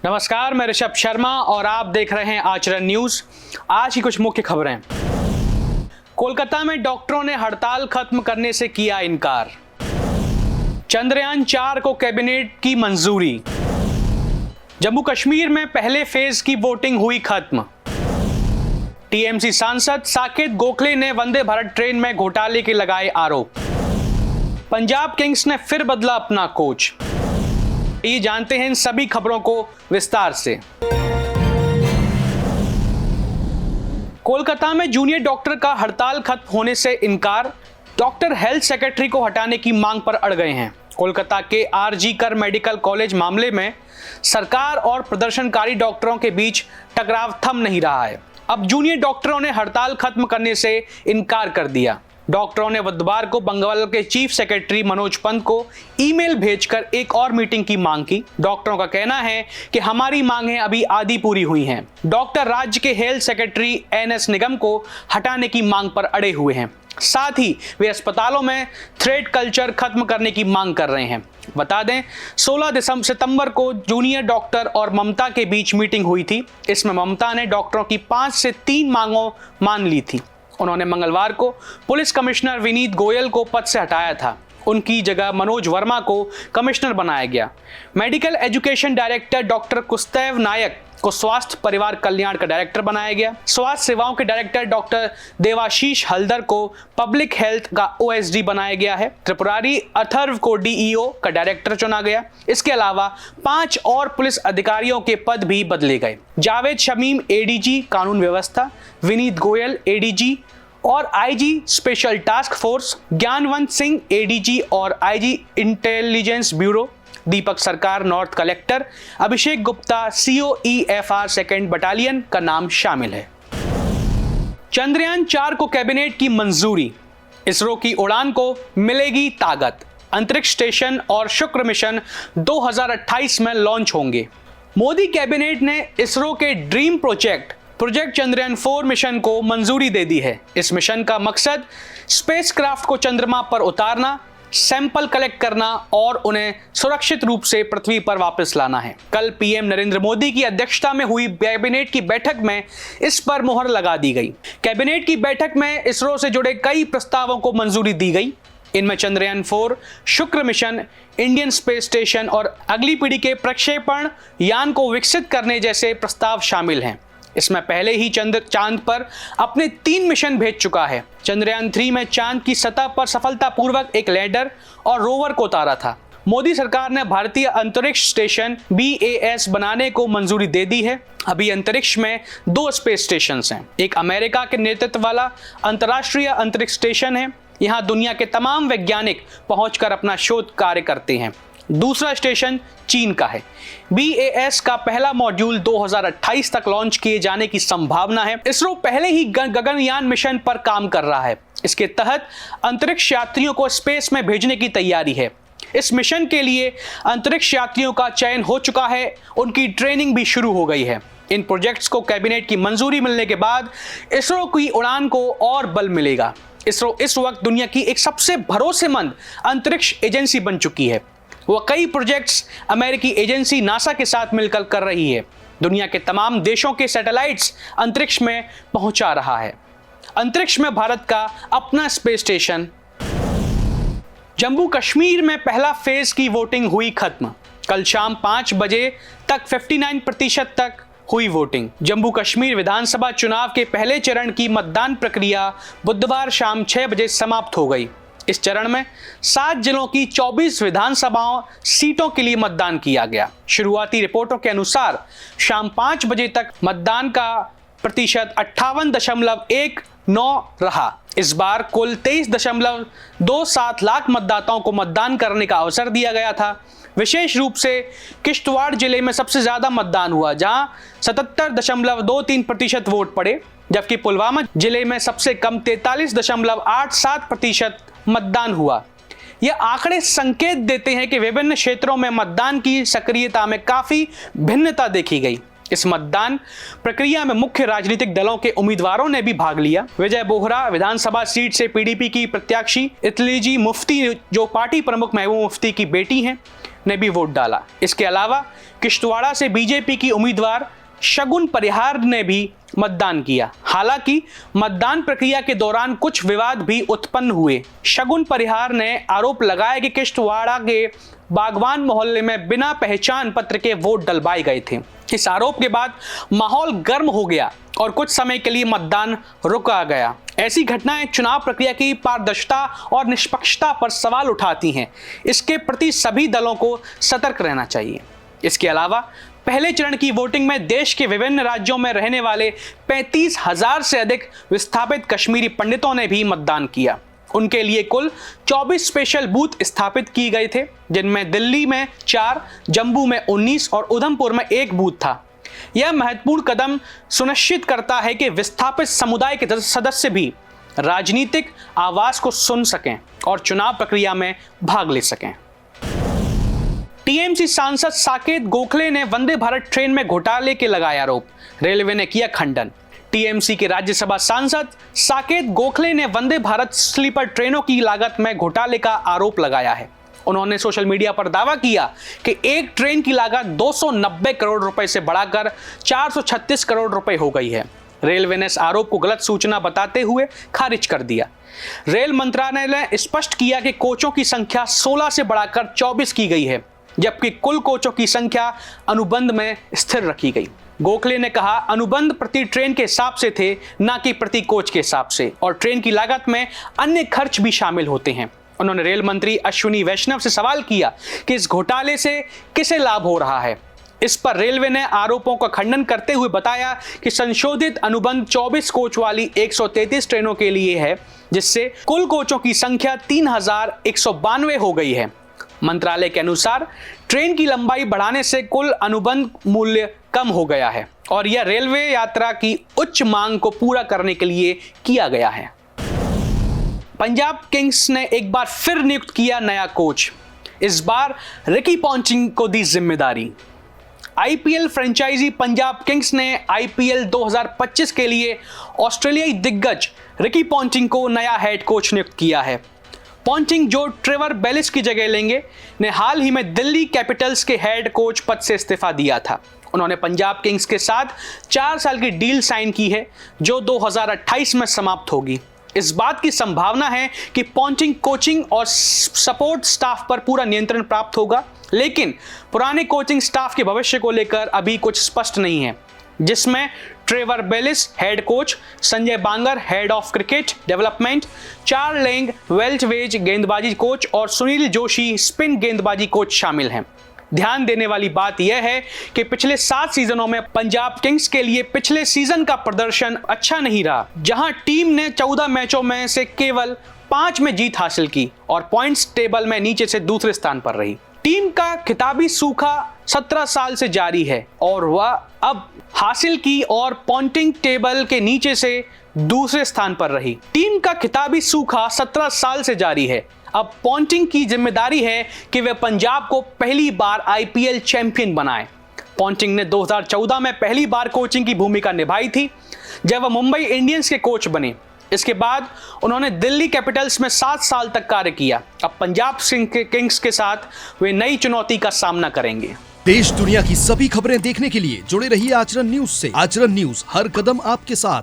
नमस्कार, मैं ऋषभ शर्मा और आप देख रहे हैं आचरण न्यूज। आज की कुछ मुख्य खबरें। कोलकाता में डॉक्टरों ने हड़ताल खत्म करने से किया इनकार। चंद्रयान 4 को कैबिनेट की मंजूरी। जम्मू कश्मीर में पहले फेज की वोटिंग हुई खत्म। टीएमसी सांसद साकेत गोखले ने वंदे भारत ट्रेन में घोटाले के लगाए आरोप। पंजाब किंग्स ने फिर बदला अपना कोच। ये जानते हैं इन सभी खबरों को विस्तार से। कोलकाता में जूनियर डॉक्टर का हड़ताल खत्म होने से इनकार। डॉक्टर हेल्थ सेक्रेटरी को हटाने की मांग पर अड़ गए हैं। कोलकाता के आरजी कर मेडिकल कॉलेज मामले में सरकार और प्रदर्शनकारी डॉक्टरों के बीच टकराव थम नहीं रहा है। अब जूनियर डॉक्टरों ने हड़ताल खत्म करने से इनकार कर दिया। डॉक्टरों ने बुधवार को बंगाल के चीफ सेक्रेटरी मनोज पंत को ईमेल भेजकर एक और मीटिंग की मांग की। डॉक्टरों का कहना है कि हमारी मांगें अभी आधी पूरी हुई हैं। डॉक्टर राज्य के हेल्थ सेक्रेटरी एनएस निगम को हटाने की मांग पर अड़े हुए हैं। साथ ही वे अस्पतालों में थ्रेड कल्चर खत्म करने की मांग कर रहे हैं। बता दें, 16 सितंबर को जूनियर डॉक्टर और ममता के बीच मीटिंग हुई थी। इसमें ममता ने डॉक्टरों की 5 से 3 मांगों मान ली थी। उन्होंने मंगलवार को पुलिस कमिश्नर विनीत गोयल को पद से हटाया था। उनकी जगह मनोज वर्मा को कमिश्नर बनाया गया। मेडिकल एजुकेशन डायरेक्टर डॉक्टर कुस्तैव नायक को स्वास्थ्य परिवार कल्याण का डायरेक्टर बनाया गया। स्वास्थ्य सेवाओं के डायरेक्टर डॉक्टर देवाशीष हल्दर को पब्लिक हेल्थ का ओएसडी बनाया गया है। त्रिपुरारी अथर्व को डीईओ का डायरेक्टर चुना गया। इसके अलावा 5 और पुलिस अधिकारियों के पद भी बदले गए। जावेद शमीम एडीजी कानून व्यवस्था, विनीत गोयल एडीजी और आईजी स्पेशल टास्क फोर्स, ज्ञानवंत सिंह एडीजी और आईजी इंटेलिजेंस ब्यूरो, दीपक सरकार north collector, Abhishek Gupta सीओईएफआर 2nd battalion का नाम शामिल है। चंद्रयान 4 को कैबिनेट की मंजूरी। इसरो की उड़ान को मिलेगी ताकत। अंतरिक्ष स्टेशन और शुक्र मिशन 2028 में लॉन्च होंगे। मोदी कैबिनेट ने इसरो के ड्रीम प्रोजेक्ट चंद्रयान 4 मिशन को मंजूरी दे दी है। इस मिशन का मकसद स्पेसक्राफ्ट को चंद्रमा पर उतारना, सैंपल कलेक्ट करना और उन्हें सुरक्षित रूप से पृथ्वी पर वापस लाना है। कल पीएम नरेंद्र मोदी की अध्यक्षता में हुई कैबिनेट की बैठक में इस पर मुहर लगा दी गई। कैबिनेट की बैठक में इसरो से जुड़े कई प्रस्तावों को मंजूरी दी गई। इनमें चंद्रयान 4, शुक्र मिशन, इंडियन स्पेस स्टेशन और अगली पीढ़ी के प्रक्षेपण यान को विकसित करने जैसे प्रस्ताव शामिल हैं। इसमें पहले ही चांद पर अपने 3 मिशन भेज चुका है। चंद्रयान 3 में चांद की सतह पर सफलतापूर्वक एक लैंडर और रोवर को उतारा था। मोदी सरकार ने भारतीय अंतरिक्ष स्टेशन BAS बनाने को मंजूरी दे दी है। अभी अंतरिक्ष में 2 स्पेस स्टेशन हैं। एक अमेरिका के नेतृत्व वाला अंतर्राष्ट्रीय अंतरिक्ष स्टेशन है। यहाँ दुनिया के तमाम वैज्ञानिक पहुंचकर अपना शोध कार्य करते हैं। दूसरा स्टेशन चीन का है। BAS का पहला मॉड्यूल 2028 तक लॉन्च किए जाने की संभावना है। इसरो पहले ही गगनयान मिशन पर काम कर रहा है। इसके तहत अंतरिक्ष यात्रियों को स्पेस में भेजने की तैयारी है। इस मिशन के लिए अंतरिक्ष यात्रियों का चयन हो चुका है। उनकी ट्रेनिंग भी शुरू हो गई है। इन प्रोजेक्ट्स को कैबिनेट की मंजूरी मिलने के बाद इसरो की उड़ान को और बल मिलेगा। इसरो इस वक्त दुनिया की एक सबसे भरोसेमंद अंतरिक्ष एजेंसी बन चुकी है। वह कई प्रोजेक्ट्स अमेरिकी एजेंसी नासा के साथ मिलकर कर रही है। दुनिया के तमाम देशों के सैटेलाइट्स अंतरिक्ष में पहुंचा रहा है। अंतरिक्ष में भारत का अपना स्पेस स्टेशन। जम्मू कश्मीर में पहला फेज की वोटिंग हुई खत्म। कल शाम 5 बजे तक 59% तक हुई वोटिंग। जम्मू कश्मीर विधानसभा चुनाव के पहले चरण की मतदान प्रक्रिया बुधवार शाम 6 बजे समाप्त हो गई। इस चरण में 7 जिलों की 24 विधानसभाओं सीटों के लिए मतदान किया गया। शुरुआती रिपोर्टों के अनुसार शाम 5 बजे तक मतदान का प्रतिशत 58.19 रहा। इस बार कुल 23.27 लाख मतदाताओं को मतदान करने का अवसर दिया गया था। विशेष रूप से किश्तवाड़ जिले में सबसे ज्यादा मतदान हुआ, जहां 77.23% वोट पड़े, जबकि पुलवामा जिले में सबसे कम 43.87% मतदान हुआ। यह आंकड़े संकेत देते हैं कि विभिन्न क्षेत्रों में मतदान की सक्रियता में काफी भिन्नता देखी गई। इस मतदान प्रक्रिया में मुख्य राजनीतिक दलों के उम्मीदवारों ने भी भाग लिया। विजय बोहरा विधानसभा सीट से पीडीपी की प्रत्याशी इतलिजी मुफ्ती, जो पार्टी प्रमुख महबूब मुफ्ती की बेटी हैं, ने भी वोट डाला। इसके अलावा किश्तवाड़ा से बीजेपी की उम्मीदवार शगुन परिहार ने भी मतदान किया। हालांकि मतदान प्रक्रिया के दौरान कुछ विवाद भी उत्पन्न हुए। शगुन परिहार ने आरोप लगाया कि किश्तवाड़ा के बागवान मोहल्ले में बिना पहचान पत्र के वोट डलवाए गए थे। इस आरोप के बाद माहौल गर्म हो गया और कुछ समय के लिए मतदान रुका गया। ऐसी घटनाएं चुनाव प्रक्रिया की पारदर्शिता और निष्पक्षता पर सवाल उठाती हैं। इसके प्रति सभी दलों को सतर्क रहना चाहिए। इसके अलावा पहले चरण की वोटिंग में देश के विभिन्न राज्यों में रहने वाले 35,000 से अधिक विस्थापित कश्मीरी पंडितों ने भी मतदान किया। उनके लिए कुल 24 स्पेशल बूथ स्थापित किए गए थे, जिनमें दिल्ली में 4, जम्मू में 19 और उधमपुर में 1 बूथ था। यह महत्वपूर्ण कदम सुनिश्चित करता है कि विस्थापित समुदाय के सदस्य भी राजनीतिक आवाज को सुन सकें और चुनाव प्रक्रिया में भाग ले सकें। टीएमसी सांसद साकेत गोखले ने वंदे भारत ट्रेन में घोटाले के लगाए आरोप। रेलवे ने किया खंडन। टीएमसी के राज्यसभा सांसद साकेत गोखले ने वंदे भारत स्लीपर ट्रेनों की लागत में घोटाले का आरोप लगाया है। उन्होंने सोशल मीडिया पर दावा किया कि एक ट्रेन की लागत 290 करोड़ रुपए से बढ़ाकर 436 करोड़ रुपए हो गई है। रेलवे ने इस आरोप को गलत सूचना बताते हुए खारिज कर दिया। रेल मंत्रालय ने स्पष्ट किया कि कोचों की संख्या 16 से बढ़ाकर 24 की गई है, जबकि कुल कोचों की संख्या अनुबंध में स्थिर रखी गई। गोखले ने कहा, अनुबंध प्रति ट्रेन के हिसाब से थे, न कि प्रति कोच के हिसाब से, और ट्रेन की लागत में अन्य खर्च भी शामिल होते हैं। उन्होंने रेल मंत्री अश्विनी वैष्णव से सवाल किया कि इस घोटाले से किसे लाभ हो रहा है। इस पर रेलवे ने आरोपों का खंडन करते हुए बताया कि संशोधित अनुबंध 24 कोच वाली 133 ट्रेनों के लिए है, जिससे कुल कोचों की संख्या 3,192 हो गई है। मंत्रालय के अनुसार ट्रेन की लंबाई बढ़ाने से कुल अनुबंध मूल्य कम हो गया है और यह रेलवे यात्रा की उच्च मांग को पूरा करने के लिए किया गया है। पंजाब किंग्स ने एक बार फिर नियुक्त किया नया कोच। इस बार रिकी पॉन्टिंग को दी जिम्मेदारी। आईपीएल फ्रेंचाइजी पंजाब किंग्स ने आईपीएल 2025 के लिए ऑस्ट्रेलियाई दिग्गज रिकी पॉन्टिंग को नया हेड कोच नियुक्त किया है। पॉन्टिंग, जो ट्रेवर बेलिस की जगह लेंगे, ने हाल ही में दिल्ली कैपिटल्स के हेड कोच पद से इस्तीफा दिया था। उन्होंने पंजाब किंग्स के साथ 4 साल की डील साइन की है, जो 2028 में समाप्त होगी। इस बात की संभावना है कि पॉन्टिंग कोचिंग और सपोर्ट स्टाफ पर पूरा नियंत्रण प्राप्त होगा, लेकिन पुराने कोचिंग स्टाफ के भविष्य को लेकर अभी कुछ स्पष्ट नहीं है, जिसमें Trevor Bayliss head coach, Sanjay Bangar head of cricket development, Charles Langeveldt गेंदबाजी कोच और सुनील जोशी स्पिन गेंदबाजी कोच शामिल हैं। ध्यान देने वाली बात यह है कि पिछले 7 सीजनों में पंजाब किंग्स के लिए पिछले सीजन का प्रदर्शन अच्छा नहीं रहा, जहां टीम ने 14 मैचों में से केवल 5 में जीत हासिल की और पॉइंट्स टेबल में नीचे से दूसरे स्थान पर रही। टीम का खिताबी सूखा 17 साल से जारी है और वह अब हासिल की और पॉइंटिंग टेबल के नीचे से दूसरे स्थान पर रही। टीम का खिताबी सूखा 17 साल से जारी है। अब पॉन्टिंग की जिम्मेदारी है कि वे पंजाब को पहली बार आईपीएल चैंपियन बनाए। पॉन्टिंग ने 2014 में पहली बार कोचिंग की भूमिका निभाई थी, जब वह मुंबई इंडियंस के कोच बने। इसके बाद उन्होंने दिल्ली कैपिटल्स में 7 साल तक कार्य किया। अब पंजाब किंग्स के साथ वे नई चुनौती का सामना करेंगे। देश दुनिया की सभी खबरें देखने के लिए जुड़े रहिए आचरण न्यूज से। आचरण न्यूज, हर कदम आपके साथ।